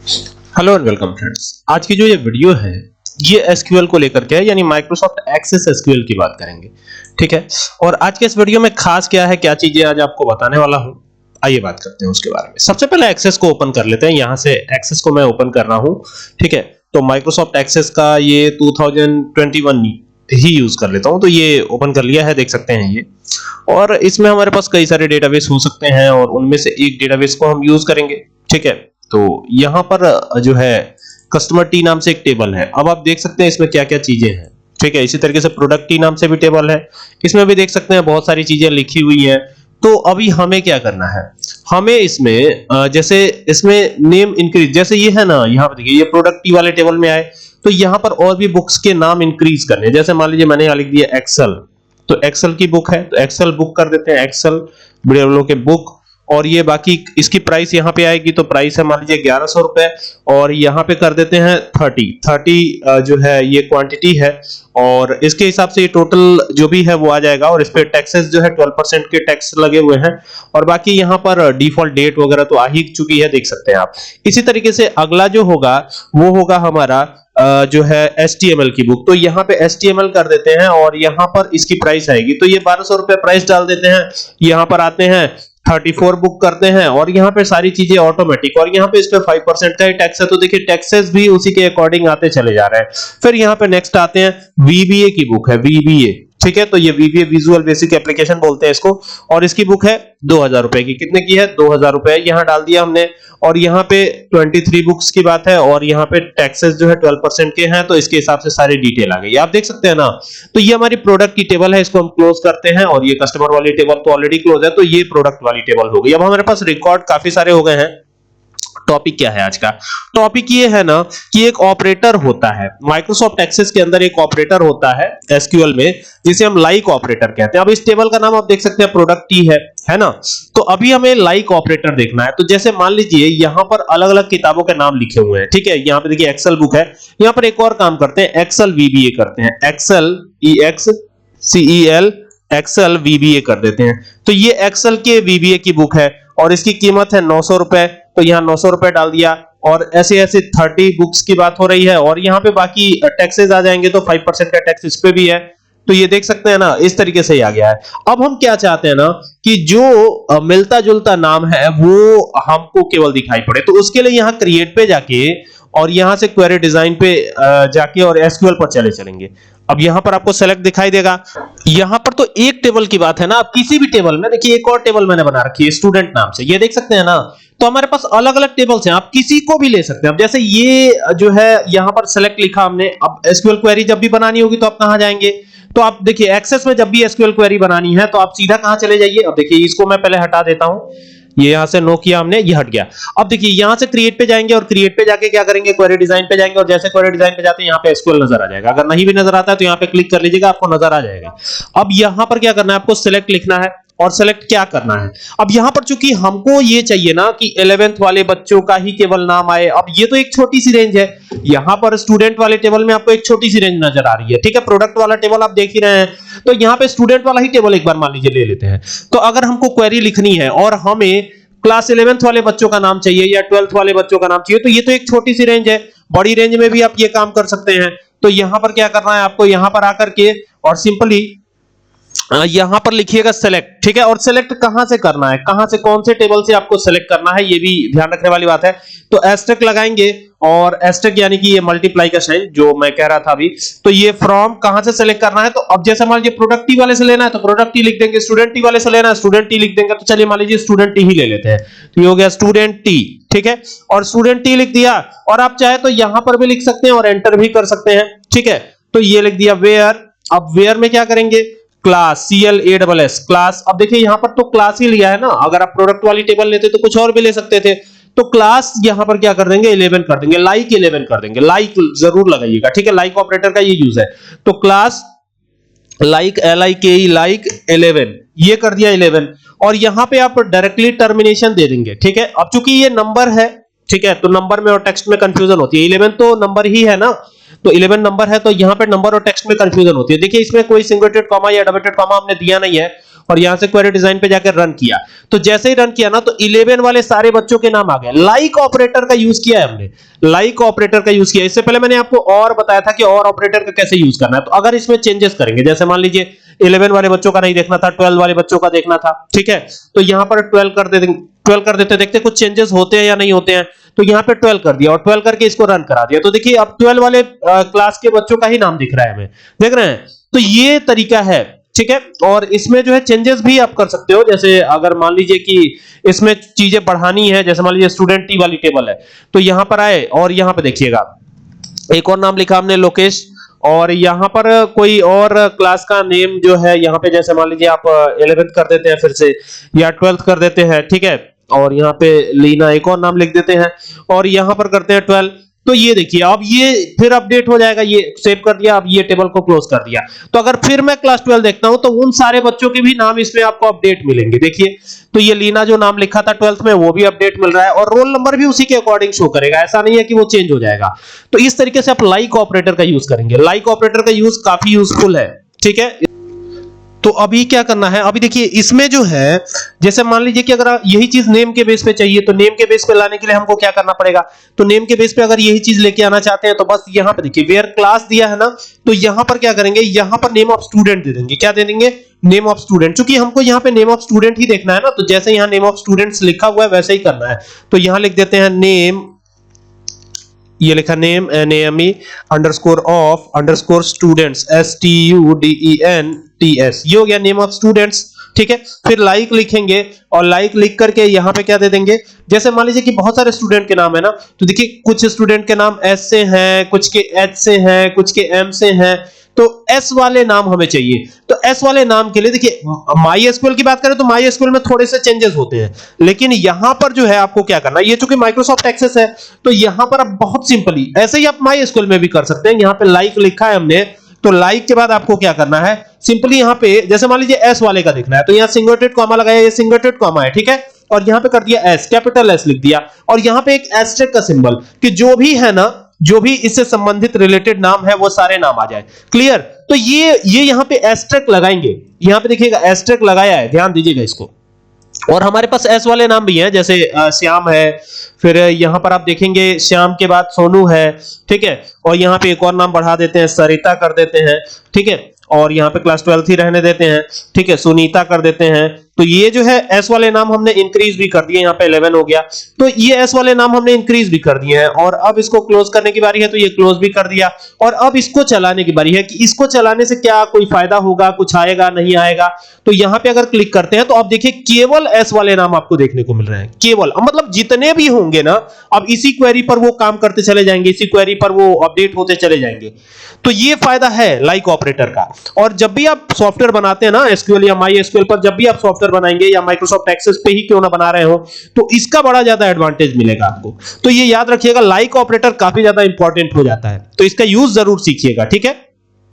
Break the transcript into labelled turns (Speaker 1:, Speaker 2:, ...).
Speaker 1: Hello and welcome friends. आज की जो ये वीडियो है ये एसक्यूएल को लेकर के है, यानी माइक्रोसॉफ्ट एक्सेस एसक्यूएल की बात करेंगे। ठीक है, और आज के इस वीडियो में खास क्या है, क्या चीजें आज आपको बताने वाला हूं, आइए बात करते हैं उसके बारे में। सबसे पहले एक्सेस को ओपन कर लेते हैं। यहां से एक्सेस को मैं ओपन कर रहा हूं। ठीक है, तो माइक्रोसॉफ्ट एक्सेस का ये 2021 ही यूज कर लेता हूं। तो ये ओपन कर लिया है, देख सकते हैं ये। और इसमें हमारे पास कई सारे डेटाबेस हो सकते हैं और उनमें से एक डेटाबेस को हम यूज करेंगे। ठीक है, तो यहां पर जो है कस्टमर टी नाम से एक टेबल है। अब आप देख सकते हैं इसमें क्या क्या चीजें हैं। ठीक है, इसी तरीके से प्रोडक्ट टी नाम से भी टेबल है, इसमें भी देख सकते हैं बहुत सारी चीजें लिखी हुई हैं। तो अभी हमें क्या करना है, हमें इसमें जैसे इसमें नेम इंक्रीज, जैसे ये है ना, यहाँ पर देखिए ये प्रोडक्ट टी वाले टेबल में आए तो यहाँ पर और भी बुक्स के नाम इंक्रीज करने। जैसे मान लीजिए मैंने यहाँ लिख दिया एक्सेल, तो एक्सेल की बुक है तो एक्सेल बुक कर देते हैं, एक्सेल बड़े के बुक। और ये बाकी इसकी प्राइस यहाँ पे आएगी, तो प्राइस है मान लीजिए 1100 रुपए, और यहाँ पे कर देते हैं 30 जो है ये क्वांटिटी है, और इसके हिसाब से ये टोटल जो भी है वो आ जाएगा। और इस पे टैक्सेस जो है 12% के टैक्स लगे हुए हैं, और बाकी यहाँ पर डिफॉल्ट डेट वगैरह तो आ ही चुकी है, देख सकते हैं आप। इसी तरीके से अगला जो होगा वो होगा हमारा जो है HTML की बुक। तो यहाँ पे HTML कर देते हैं और यहाँ पर इसकी प्राइस आएगी, तो ये 1200 रुपए प्राइस डाल देते हैं। यहाँ पर आते हैं 34 बुक करते हैं, और यहाँ पे सारी चीजें ऑटोमेटिक, और यहाँ पे इस पे 5% का ही टैक्स है, तो देखिए टैक्सेस भी उसी के अकॉर्डिंग आते चले जा रहे हैं। फिर यहाँ पे नेक्स्ट आते हैं VBA की बुक है, VBA। ठीक है, तो ये VBA विजुअल बेसिक एप्लीकेशन बोलते हैं इसको, और इसकी बुक है 2000 रुपए की। कितने की है? 2000 रुपए। यहाँ डाल दिया हमने, और यहाँ पे 23 बुक्स की बात है, और यहाँ पे टैक्सेस जो है 12% के हैं, तो इसके हिसाब से सारी डिटेल आ गई, आप देख सकते हैं ना। तो ये हमारी प्रोडक्ट की टेबल है, इसको हम क्लोज करते हैं, और ये कस्टमर वाली टेबल तो ऑलरेडी क्लोज है, तो ये प्रोडक्ट वाली टेबल हो गई। अब हमारे पास रिकॉर्ड काफी सारे हो गए हैं। टॉपिक क्या है आज का? टॉपिक ये है ना कि एक ऑपरेटर होता है माइक्रोसॉफ्ट एक्सेस के अंदर, एक ऑपरेटर होता है एसक्यूएल में जिसे हम लाइक ऑपरेटर कहते हैं। अब इस टेबल का नाम आप देख सकते हैं प्रोडक्ट टी है ना। तो अभी हमें लाइक ऑपरेटर देखना है। तो जैसे मान लीजिए यहां पर अलग अलग किताबों के नाम लिखे हुए हैं। ठीक है, यहां पे देखिए एक्सेल बुक है, यहां पर एक और काम करते हैं, एक्सेल VBA करते हैं, एक्सेल EXCEL एक्सेल VBA कर देते हैं। तो ये एक्सेल के VBA की बुक है और इसकी कीमत है 900 रुपए, तो यहाँ 900 रुपए डाल दिया। और ऐसे ऐसे 30 बुक्स की बात हो रही है, और यहाँ पे बाकी टैक्सेस आ जाएंगे, तो 5% का टैक्स इस पे भी है। तो ये देख सकते हैं ना, इस तरीके से ही आ गया है। अब हम क्या चाहते हैं ना कि जो मिलता जुलता नाम है वो हमको केवल दिखाई पड़े, तो उसके लिए यहाँ क्रिएट पे जाके और यहां से क्वेरी डिजाइन पे जाके और एसक्यूएल पर चलेंगे। अब यहां पर आपको सेलेक्ट दिखाई देगा। यहां पर तो एक टेबल की बात है ना, आप किसी भी टेबल में देखिए, एक और टेबल मैंने बना रखी है स्टूडेंट नाम से, ये देख सकते हैं ना। तो हमारे पास अलग अलग टेबल्स हैं, आप किसी को भी ले सकते हैं। अब जैसे ये जो है यहां पर सेलेक्ट लिखा हमने, अब एसक्यूएल क्वेरी जब भी बनानी होगी तो आप कहां जाएंगे? तो आप देखिए एक्सेस में जब भी एसक्यूएल क्वेरी बनानी है तो आप सीधा कहां चले जाइए। अब देखिए इसको मैं पहले हटा देता हूं, ये यहां से नो किया हमने, ये हट गया। अब देखिए यहां से क्रिएट पे जाएंगे, और क्रिएट पे जाके क्या करेंगे, क्वेरी डिजाइन पे जाएंगे, और जैसे क्वेरी डिजाइन पे जाते हैं यहाँ पे एसक्यूएल नजर आ जाएगा। अगर नहीं भी नजर आता है तो यहाँ पे क्लिक कर लीजिएगा, आपको नजर आ जाएगा। अब यहां पर क्या करना है, आपको सिलेक्ट लिखना है, और सेलेक्ट क्या करना है। अब यहां पर चूंकि हमको ये चाहिए ना कि 11th वाले बच्चों का ही केवल नाम आए, अब ये तो एक छोटी सी रेंज है। यहां पर स्टूडेंट वाले टेबल में आपको एक छोटी सी रेंज नजर आ रही है। ठीक है, प्रोडक्ट वाला टेबल आप देख ही रहे हैं, तो यहां पे स्टूडेंट वाला ही टेबल एक बार मान लीजिए ले लेते हैं। तो अगर हमको क्वेरी लिखनी है और हमें क्लास 11th वाले बच्चों का नाम चाहिए या 12th वाले बच्चों का नाम चाहिए, तो ये तो एक छोटी सी रेंज है। बड़ी रेंज में भी आप ये काम कर सकते हैं। तो यहां पर क्या करना है, आपको यहां पर आकर के और सिंपली यहां पर लिखिएगा सेलेक्ट। ठीक है, और सेलेक्ट कहां से करना है, कहां से, कौन से टेबल से आपको सेलेक्ट करना है, ये भी ध्यान रखने वाली बात है। तो एस्टेरिक लगाएंगे, और एस्टेरिक यानी कि ये मल्टीप्लाई का साइन जो मैं कह रहा था अभी। तो ये फ्रॉम कहां से सेलेक्ट करना है, तो अब जैसे मान लीजिए प्रोडक्ट टी वाले से लेना है तो प्रोडक्ट टी लिख देंगे, स्टूडेंट टी वाले से लेना है स्टूडेंट टी लिख देंगे। तो चलिए मान लीजिए स्टूडेंट टी ही ले लेते हैं, तो ये हो गया स्टूडेंट टी। ठीक है, और स्टूडेंट टी लिख दिया, और आप चाहे तो यहां पर भी लिख सकते हैं और एंटर भी कर सकते हैं। ठीक है, तो ये लिख दिया वेयर। अब वेयर में क्या करेंगे, क्लास CLASS क्लास। अब देखिए यहां पर तो क्लास ही लिया है ना, अगर आप प्रोडक्ट वाली टेबल लेते तो कुछ और भी ले सकते थे। तो क्लास यहां पर क्या कर देंगे, 11 कर देंगे, लाइक 11 कर देंगे, लाइक जरूर लगाइएगा। ठीक है, लाइक ऑपरेटर का ये यूज है। तो क्लास लाइक LIKE लाइक 11, ये कर दिया 11, और यहां पे आप डायरेक्टली टर्मिनेशन दे देंगे। ठीक है, अब चूंकि ये नंबर है, ठीक है, तो नंबर में और टेक्स्ट में कंफ्यूजन होती है। 11 तो नंबर ही है ना, तो 11 नंबर है, तो यहां पे नंबर और टेक्स्ट में कंफ्यूजन होती है। देखिए इसमें कोई सिंगलेटेड कॉमा या डबल कॉमा हमने दिया नहीं है, और यहां से क्वेरी डिजाइन पे जाकर रन किया, तो जैसे ही रन किया ना तो 11 वाले सारे बच्चों के नाम आ गए। लाइक ऑपरेटर का यूज किया है हमने, लाइक ऑपरेटर का यूज किया। इससे पहले मैंने आपको और बताया था कि और ऑपरेटर का कैसे यूज करना है। तो अगर इसमें चेंजेस करेंगे, जैसे मान लीजिए 11 वाले बच्चों का नहीं देखना था, 12 वाले बच्चों का देखना था, ठीक है, तो यहां पर 12 कर देते, 12 कर देते, देखते कुछ चेंजेस होते हैं या नहीं होते हैं। तो यहां पे 12 कर दिया और 12 करके इसको रन करा दिया, तो देखिए अब 12 वाले क्लास के बच्चों का ही नाम दिख रहा है हमें, देख रहे हैं। तो ये तरीका है, ठीक है। और इसमें जो है चेंजेस भी आप कर सकते हो, जैसे अगर मान लीजिए कि इसमें चीजें बढ़ानी है, जैसे मान लीजिए स्टूडेंट टी वाली टेबल है, तो यहां पर आए और यहां पे देखिएगा एक और नाम लिखा हमने लोकेश, और यहां पर कोई और क्लास का नेम जो है यहां पे, जैसे मान लीजिए आप 11th कर देते हैं फिर से, या 12th कर देते हैं, ठीक है, और यहां पे लीना एक और नाम लिख देते हैं, और यहां पर करते हैं 12। तो ये देखिए अब ये फिर अपडेट हो जाएगा, ये सेव कर दिया, अब ये टेबल को क्लोज कर दिया। तो अगर फिर मैं क्लास 12 देखता हूं तो उन सारे बच्चों के भी नाम इसमें आपको अपडेट मिलेंगे, देखिए। तो ये लीना जो नाम लिखा था 12th में वो भी अपडेट मिल रहा है, और रोल नंबर भी उसी के अकॉर्डिंग शो करेगा, ऐसा नहीं है कि वो चेंज हो जाएगा। तो इस तरीके से आप लाइक ऑपरेटर का यूज करेंगे। लाइक ऑपरेटर का यूज काफी यूजफुल है, ठीक है। तो अभी क्या करना है, अभी देखिए इसमें जो है, जैसे मान लीजिए कि अगर यही चीज नेम के बेस पे चाहिए, तो नेम के बेस पे लाने के लिए हमको क्या करना पड़ेगा, तो नेम के बेस पे अगर यही चीज लेके आना चाहते हैं तो बस यहां पे देखिए वेयर क्लास दिया है ना, तो यहां पर क्या करेंगे, यहां पर नेम ऑफ स्टूडेंट दे देंगे। क्या दे देंगे, नेम ऑफ स्टूडेंट। क्योंकि हमको यहां पे नेम ऑफ स्टूडेंट ही देखना है ना, तो जैसे यहां नेम ऑफ स्टूडेंट्स लिखा हुआ है वैसे ही करना है। तो यहां लिख देते हैं नेम, ये लिखा name NAME underscore of underscore students STUDENTS, ये हो गया नेम ऑफ स्टूडेंट्स, ठीक है। फिर लाइक लिखेंगे, और लाइक लिख करके यहां पे क्या दे देंगे, जैसे मान लीजिए कि बहुत सारे स्टूडेंट के नाम है ना, तो देखिए कुछ स्टूडेंट के नाम S से हैं, कुछ के H से हैं, कुछ के M से हैं, तो S वाले नाम हमें चाहिए। तो S वाले नाम के लिए देखिए MySQL की बात करें तो MySQL में थोड़े से चेंजेस होते हैं, लेकिन यहां पर जो है आपको क्या करना है, ये चूंकि माइक्रोसॉफ्ट एक्सेस है तो यहां पर आप बहुत सिंपली ऐसे ही आप MySQL में भी कर सकते हैं। यहां पे लाइक लिखा है हमने, तो लाइक के बाद आपको क्या करना है, सिंपली यहां पे जैसे मान लीजिए S वाले का देखना है, तो यहां सिंगलेटेड कॉमा लगाया, ये सिंगलेटेड कॉमा है, ठीक है, और यहां पे कर दिया S, कैपिटल S लिख दिया, और यहां पे एक एस्टेरिस्क का सिंबल, कि जो भी है ना, जो भी इससे संबंधित रिलेटेड नाम है वो सारे नाम आ जाए, क्लियर। तो ये यहां पे एस्टेरिस्क लगाएंगे, यहां पे देखिएगा एस्टेरिस्क लगाया है, ध्यान दीजिएगा इसको। और हमारे पास S वाले नाम भी हैं, जैसे श्याम है, फिर यहां पर आप देखेंगे श्याम के बाद सोनू है, ठीक है, और यहां पे एक और नाम बढ़ा देते हैं, सरिता कर देते हैं, ठीक है, और यहां पे क्लास 12 ही रहने देते हैं, ठीक है, सुनीता कर देते हैं। तो ये जो है S वाले नाम हमने इंक्रीज भी कर दिए, यहां पे 11 हो गया, तो ये S वाले नाम हमने इंक्रीज भी कर दिए हैं। और अब इसको क्लोज करने की बारी है, तो ये क्लोज भी कर दिया, और अब इसको चलाने की बारी है कि इसको चलाने से क्या कोई फायदा होगा, कुछ आएगा नहीं आएगा। तो यहां पे अगर क्लिक करते हैं तो आप देखिए केवल S वाले नाम आपको देखने को मिल रहे हैं, केवल, मतलब जितने भी होंगे ना, अब इसी क्वेरी पर वो काम करते चले जाएंगे, इसी क्वेरी पर वो अपडेट होते चले जाएंगे। तो ये फायदा है लाइक ऑपरेटर का। और जब भी आप सॉफ्टवेयर बनाते हैं ना SQL या MySQL पर, जब भी आप सॉफ्टवेयर बनाएंगे या माइक्रोसॉफ्ट एक्सेस पे ही क्यों ना बना रहे हो, तो इसका बड़ा ज्यादा एडवांटेज मिलेगा आपको। तो ये याद रखिएगा, लाइक ऑपरेटर काफी ज्यादा इंपॉर्टेंट हो जाता है, तो इसका यूज जरूर सीखिएगा, ठीक है।